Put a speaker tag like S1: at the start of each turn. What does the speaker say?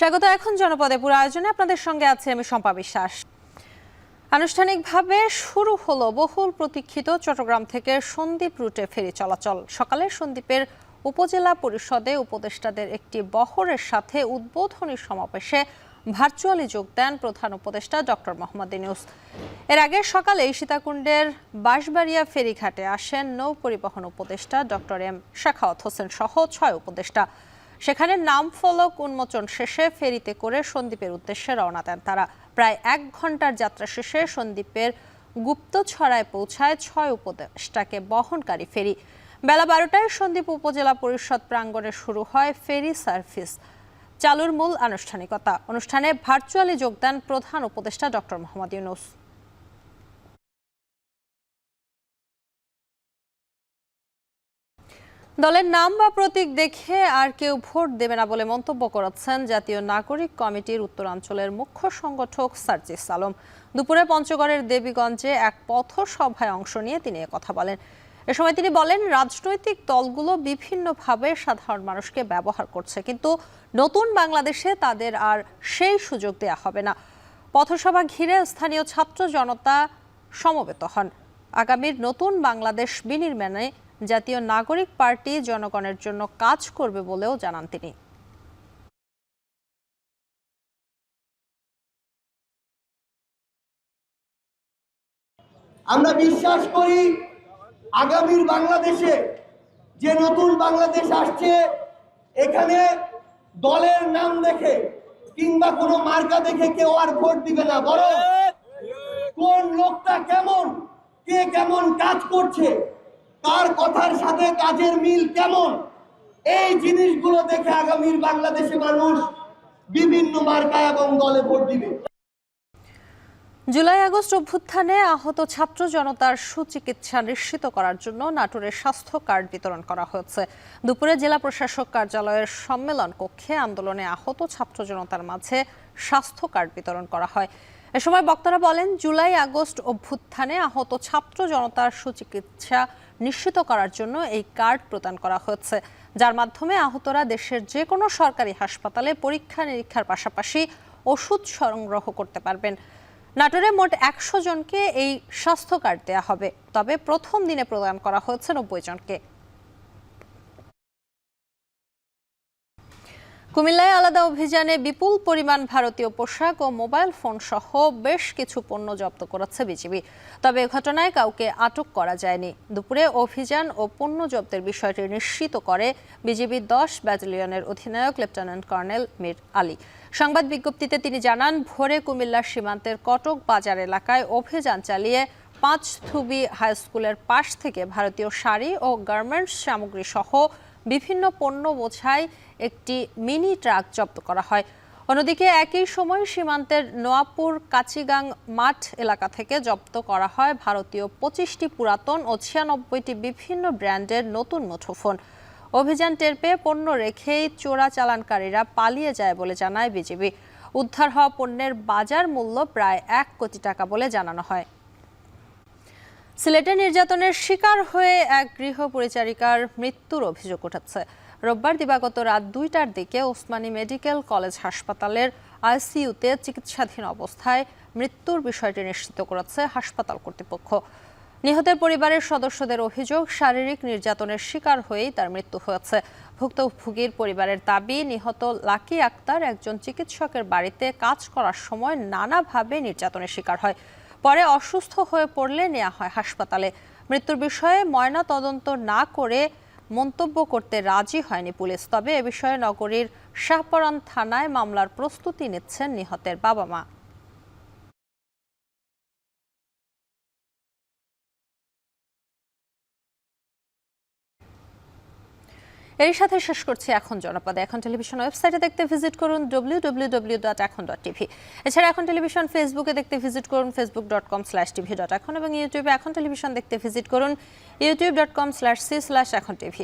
S1: স্বাগত এখন জনপদে পুরো আয়োজনে আপনাদের সঙ্গে আছে আমি শম্পা বিশ্বাস। আনুষ্ঠানিকভাবে শুরু হলো বহুল প্রতীক্ষিত চট্টগ্রাম থেকে সন্দ্বীপ রুটে ফেরি চলাচল। সকালে সন্দ্বীপের উপজেলা পরিষদে উপদেষ্টাদের একটি বহরের সাথে উদ্বোধনী সমাবেশে ভার্চুয়ালি যোগ দেন প্রধান উপদেষ্টা ডক্টর মোহাম্মদ ইউনূস। এর আগে সকালে সীতাকুণ্ডের বাঁশবাড়িয়া ফেরিঘাটে আসেন নৌ পরিবহন উপদেষ্টা ডক্টর এম শাখাওয়াত হোসেন সহ 6 উপদেষ্টা। সেখানে নাম ফলক উন্মোচন শেষে ফেরিতে করে সন্দ্বীপের উদ্দেশ্যে রওনা দেন তারা। প্রায় 1 ঘন্টার যাত্রা শেষে সন্দ্বীপের গুপ্তছড়ায় পৌঁছায় 6 উপদেষ্টাকে বহনকারী ফেরি। বেলা 12টায় সন্দ্বীপ উপজেলা পরিষদ প্রাঙ্গণে শুরু হয় ফেরি সার্ভিস চালুর মূল আনুষ্ঠানিকতা। অনুষ্ঠানে ভার্চুয়ালি যোগ দেন প্রধান উপদেষ্টা ডক্টর মোহাম্মদ ইউনূস। দলের নাম বা প্রতীক দেখে আর কেউ ভোট দেবে না বলে মন্তব্য করেছেন জাতীয় নাগরিক কমিটির উত্তরাঞ্চলের মুখ্য সংগঠক সার্জিস আলম। দুপুরে পঞ্চগড়ের দেবীগঞ্জে এক পথসভায় অংশ নিয়ে তিনি কথা বলেন। এ সময় তিনি বলেন, রাজনৈতিক দলগুলো বিভিন্নভাবে সাধারণ মানুষকে ব্যবহার করছে, কিন্তু নতুন বাংলাদেশে তাদের আর সেই সুযোগ দেয়া হবে না। পথসভা ঘিরে স্থানীয় ছাত্র জনতা সমবেত হন। আগামীর নতুন বাংলাদেশ বিনির্মাণে জাতীয় নাগরিক পার্টি জনগণের জন্য কাজ করবে বলেও জানান তিনি।
S2: আমরা বিশ্বাস করি আগামীর বাংলাদেশে যে নতুন বাংলাদেশ আসছে, এখানে দলের নাম দেখে কিংবা কোনো মার্কা দেখে কেউ আর ভোট দিবে না, বরং কোন লোকটা কেমন, কে কেমন কাজ করছে, কার কথার সাথে কাজের মিল কেমন, এই জিনিসগুলো দেখে আগামীর বাংলাদেশে মানুষ বিভিন্ন মার্কা এবং দলে ভোট দিবে।
S1: জুলাই আগস্ট অভ্যুত্থানে আহত ছাত্র জনতার সুচিকিৎসা নিশ্চিত করার জন্য নাটোরের স্বাস্থ্য কার্ড বিতরণ করা হয়েছে। দুপুরে জেলা প্রশাসক কার্যালয়ের সম্মেলন কক্ষে আন্দোলনে আহত ছাত্র জনতার মাঝে স্বাস্থ্য কার্ড বিতরণ করা হয়। এ সময় বক্তারা বলেন, জুলাই আগস্ট অভ্যুত্থানে আহত ছাত্র জনতার সুচিকিৎসা নিশ্চিত করার জন্য এই কার্ড প্রদান করা হয়েছে, যার মাধ্যমে আহতরা দেশের যে কোনো সরকারি হাসপাতালে পরীক্ষা নিরীক্ষার পাশাপাশি ওষুধ সংগ্রহ করতে পারবেন। নাটোরে মোট 100 জনকে এই স্বাস্থ্য কার্ড দেওয়া হবে, তবে প্রথম দিনে প্রদান করা হয়েছে 90 জনকে। কুমিল্লায় আলাদা অভিযানে বিপুল পরিমাণ ভারতীয় পোশাক ও মোবাইল ফোন সহ বেশ কিছু পণ্য জব্দ করেছে বিজিবি, তবে এ ঘটনায় কাউকে আটক করা যায়নি। দুপুরে অভিযান ও পণ্য জব্দের বিষয়টি নিশ্চিত করে বিজিবি 10 ব্যাটালিয়নের অধিনায়ক লেফটেন্যান্ট কর্নেল মীর আলী। সংবাদ বিজ্ঞপ্তিতে তিনি জানান, ভোরে কুমিল্লার সীমান্তের কটক বাজার এলাকায় অভিযান চালিয়ে 5 থুবি হাই স্কুলের পাশ থেকে ভারতীয় শাড়ি ও গার্মেন্টস সামগ্রী সহ বিভিন্ন পণ্য বোঝাই একটি মিনি ট্রাক জব্দ করা হয়। অন্যদিকে একই সময় সীমান্তের নোয়াপুর কাচিগাং মাঠ এলাকা থেকে জব্দ করা হয় ভারতীয় 25টি পুরাতন ও 96টি বিভিন্ন ব্র্যান্ডের নতুন মুঠোফোন। অভিযান টের পেয়ে পণ্য রেখেই চোরাচালানকারীরা পালিয়ে যায় বলে জানায় বিজিবি। উদ্ধার হওয়া পণ্যের বাজার মূল্য প্রায় 1 কোটি টাকা বলে জানানো হয়। সিলেটে নির্যাতনের শিকার হয়ে এক গৃহ পরিচারিকার মৃত্যুর অভিযোগ উঠেছে। রোববার দিবাগত রাত 2টার দিকে ওসমানী মেডিকেল কলেজ হাসপাতালের আইসিইউতে চিকিৎসাধীন অবস্থায় মৃত্যুর বিষয়টি নিশ্চিত করেছে হাসপাতাল কর্তৃপক্ষ। নিহতের পরিবারের সদস্যদের অভিযোগ, শারীরিক নির্যাতনের শিকার হয়েই তার মৃত্যু হয়েছে। ভুক্তভোগীর পরিবারের দাবি, নিহত লাকি আক্তার একজন চিকিৎসকের বাড়িতে কাজ করার সময় নানাভাবে নির্যাতনের শিকার হয়। পরে অসুস্থ হয়ে পড়লে নেওয়া হয় হাসপাতালে। মৃত্যুর বিষয়ে ময়না তদন্ত না করে মন্তব্য করতে রাজি হয়নি পুলিশ। তবে এ বিষয়ে নগরীর শাহপরান থানায় মামলার প্রস্তুতি নিচ্ছেন নিহতের বাবা মা। এর সাথে শেষ করছি এখন জনপদে। এখন টেলিভিশন ওয়েবসাইটে দেখতে ভিজিট করুন www.ekhon.tv। এছাড়া এখন টেলিভিশন ফেসবুকে দেখতে ভিজিট করুন facebook.com/tv.ekhon এবং ইউটিউবে এখন টেলিভিশন দেখতে ভিজিট করুন youtube.com/c/ekhon tv।